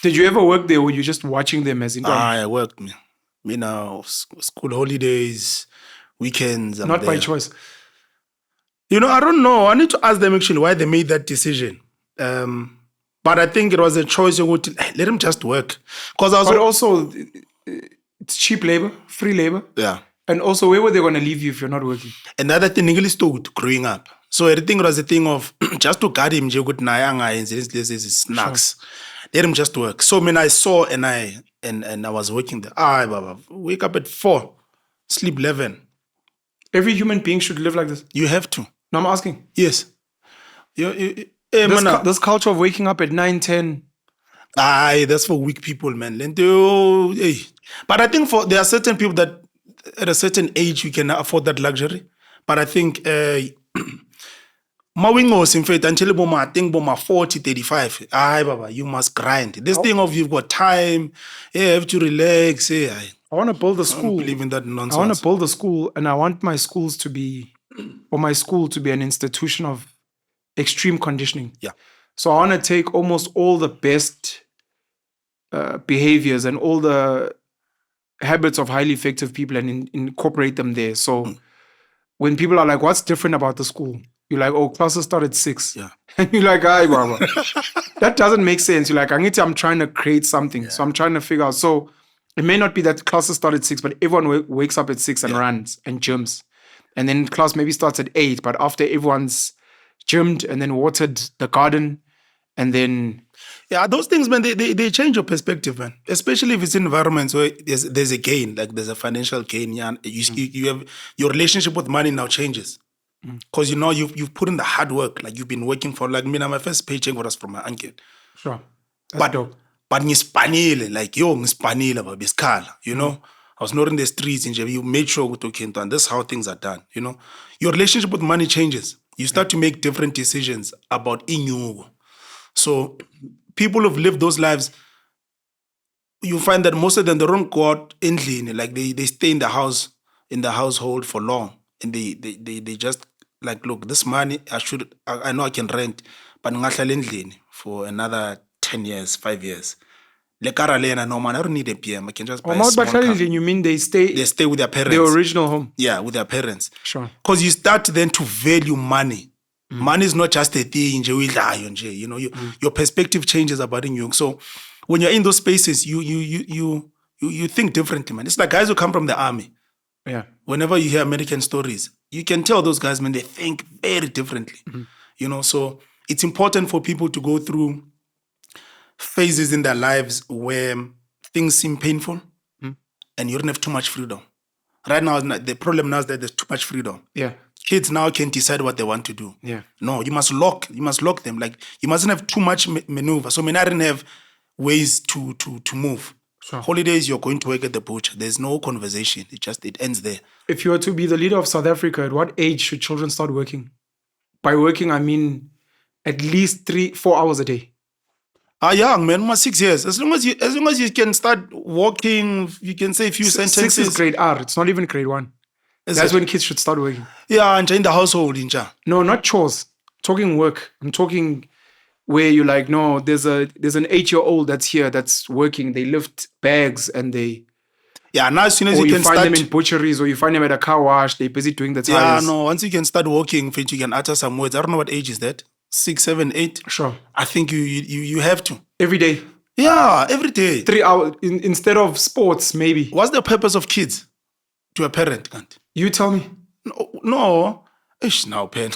Did you ever work there or were you just watching them as in? I worked, man. Me now, school holidays, weekends. I'm Not by there. choice. You know, I don't know. I need to ask them actually why they made that decision. But I think it was a choice. Let them just work. Because I was. But also, it's cheap labor, free labor. Yeah. And also, where were they going to leave you if you're not working? Another thing, English stood growing up. So I think it was a thing of just to guard him, good and snacks. Let him just work. So when I saw and I was working there. Baba, wake up at 4, sleep 11. Every human being should live like this. You have to. No, I'm asking. Yes. This culture of waking up at 9, 10. That's for weak people, man. But I think there are certain people that at a certain age you can afford that luxury. But I think Mawingos, in fact, until I think 40, 35. Baba, you must grind. This thing of you've got time, you have to relax. I want to build a school. I don't believe in that nonsense. I want to build a school, and I want my school to be an institution of extreme conditioning. Yeah. So I want to take almost all the best behaviors and all the habits of highly effective people and incorporate them there. So when people are like, what's different about the school? You're like, oh, classes start at 6. Yeah. And you're like, aye, Baba. That doesn't make sense. You're like, I'm trying to create something. Yeah. So I'm trying to figure out. So it may not be that classes start at 6, but everyone wakes up at 6 and runs and gyms. And then class maybe starts at 8, but after everyone's gymmed and then watered the garden and then... Yeah, those things, man, they change your perspective, man. Especially if it's in environments where there's a gain, like there's a financial gain. Yeah, you have your relationship with money now changes. Because you've put in the hard work, like you've been working for, like me now, my first paycheck was from my uncle. Sure. That's dope. But ngispanile, like ngispanile babiskhala, you know. I was not in the streets, and you made sure and this is how things are done, you know. Your relationship with money changes. You start to make different decisions about inyugo. So people who've lived those lives, you find that most of them, they don't go out endlini, like they stay in the household for long. And they just like, look, this money, I know I can rent, but for another 10 years, 5 years. No man, I don't need a PM. I can just buy a small car. You mean they stay with their parents. Their original home. Yeah, with their parents. Sure. Because you start then to value money. Money is not just a thing, you know, your perspective changes about it. So when you're in those spaces, you think differently, man. It's like guys who come from the army. Yeah. Whenever you hear American stories, you can tell those guys, man, they think very differently. You know, so it's important for people to go through phases in their lives where things seem painful and you don't have too much freedom. Right now, the problem now is that there's too much freedom. Yeah. Kids now can decide what they want to do. Yeah. No, you must lock them. Like, you mustn't have too much maneuver. So, I didn't have ways to move. Sure. Holidays, you're going to work at the butcher. There's no conversation. It ends there. If you were to be the leader of South Africa, at what age should children start working? By working, I mean at least 3-4 hours a day. Young man, 6 years. As long as you can start walking, you can say a few sentences. 6 is grade R. It's not even grade 1. That's when kids should start working. Yeah, and in the household, No, not chores. Talking work. I'm talking where you're like, no, there's an 8-year-old that's here that's working. They lift bags and they... Yeah, now as soon as you can find start... them in butcheries or you find them at a car wash, they're busy doing the tires. Yeah, no, once you can start walking, you can utter some words. I don't know what age is that. 6, 7, 8. Sure. I think you have to. Every day. Yeah, every day. 3 hours instead of sports, maybe. What's the purpose of kids to a parent, can't? You tell me. No. Now, pen.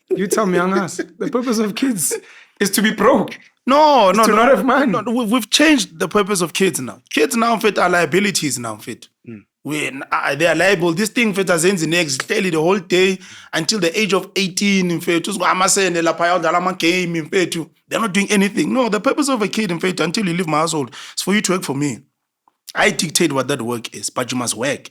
You tell me, young ass. The purpose of kids is to be broke. No. To not have money. No, we've changed the purpose of kids now. Kids now fit are liabilities now fit. They are liable. This thing fit as ends in eggs daily the whole day until the age of 18. In fact, they're not doing anything. No, the purpose of a kid, in fact, until you leave my household, is for you to work for me. I dictate what that work is, but you must work.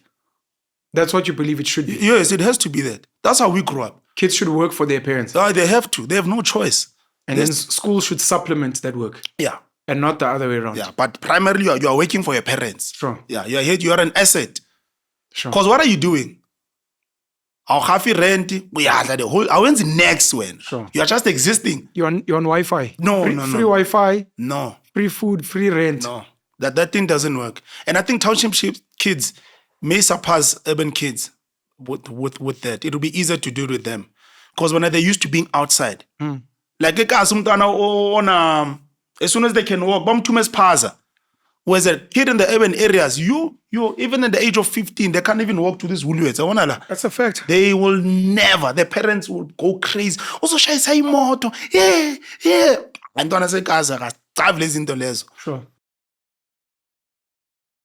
That's what you believe it should be. Yes, it has to be that. That's how we grew up. Kids should work for their parents. They have to. They have no choice. And then school should supplement that work. Yeah. And not the other way around. Yeah, but primarily you are working for your parents. Sure. Yeah, you are an asset. Sure. Because what are you doing? awuhafi rent uyadla the whole awenzi next when Sure. you are just existing. You're on Wi-Fi. No, free, no, no. Free Wi-Fi, No, free food, free rent. no, that thing doesn't work. And I think township kids may surpass urban kids with that. It'll be easier to deal with them because when they're used to being outside, like as soon as they can walk, whereas a kid in the urban areas, you even at the age of 15, they can't even walk to these woolworths. That's a fact. They will never. Their parents will go crazy. Also, shayisa imoto. Yeah. And don't say kaza. Travel into lezo. Sure.